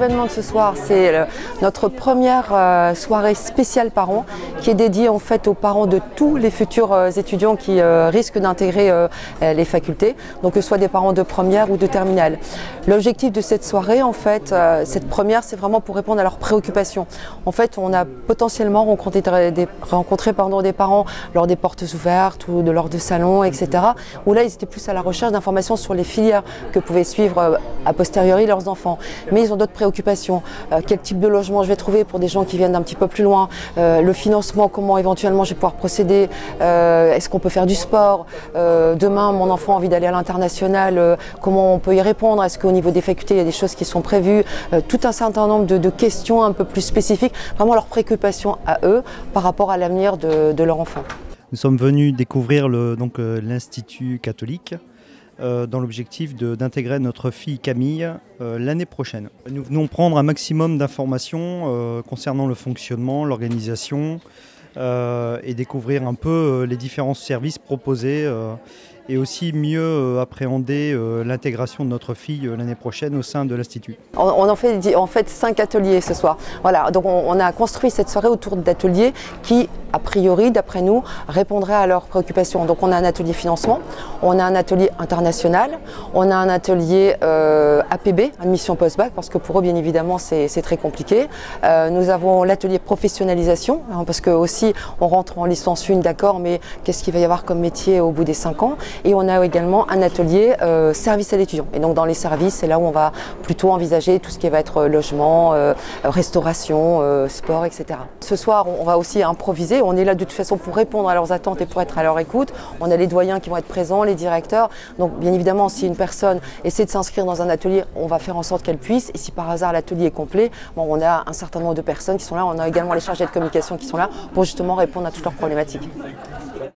événement de ce soir, c'est notre première soirée spéciale parents qui est dédiée en fait aux parents de tous les futurs étudiants qui risquent d'intégrer les facultés, donc que ce soit des parents de première ou de terminale. L'objectif de cette soirée, en fait, cette première, c'est vraiment pour répondre à leurs préoccupations. En fait, on a potentiellement rencontré des parents lors des portes ouvertes ou lors de salons, etc., où là, ils étaient plus à la recherche d'informations sur les filières que pouvaient suivre a posteriori leurs enfants. Mais ils ont d'autres préoccupations. Quel type de logement je vais trouver pour des gens qui viennent d'un petit peu plus loin, le financement, comment éventuellement je vais pouvoir procéder, est-ce qu'on peut faire du sport, demain mon enfant a envie d'aller à l'international, comment on peut y répondre, est-ce qu'au niveau des facultés il y a des choses qui sont prévues, tout un certain nombre de questions un peu plus spécifiques, vraiment leurs préoccupations à eux par rapport à l'avenir de leur enfant. Nous sommes venus découvrir l'Institut catholique dans l'objectif d'intégrer notre fille Camille l'année prochaine. Nous venons prendre un maximum d'informations concernant le fonctionnement, l'organisation et découvrir un peu les différents services proposés et aussi mieux appréhender l'intégration de notre fille l'année prochaine au sein de l'Institut. On en fait 5 ateliers ce soir. Voilà, donc on a construit cette soirée autour d'ateliers qui, a priori, d'après nous, répondraient à leurs préoccupations. Donc on a un atelier financement, on a un atelier international, on a un atelier APB, admission post-bac, parce que pour eux, bien évidemment, c'est très compliqué. Nous avons l'atelier professionnalisation, hein, parce que aussi on rentre en licence 1, d'accord, mais qu'est-ce qu'il va y avoir comme métier au bout des 5 ans? Et on a également un atelier service à l'étudiant. Et donc dans les services, c'est là où on va plutôt envisager tout ce qui va être logement, restauration, sport, etc. Ce soir, on va aussi improviser. On est là de toute façon pour répondre à leurs attentes et pour être à leur écoute. On a les doyens qui vont être présents, les directeurs. Donc bien évidemment, si une personne essaie de s'inscrire dans un atelier, on va faire en sorte qu'elle puisse. Et si par hasard l'atelier est complet, bon, on a un certain nombre de personnes qui sont là. On a également les chargés de communication qui sont là pour justement répondre à toutes leurs problématiques.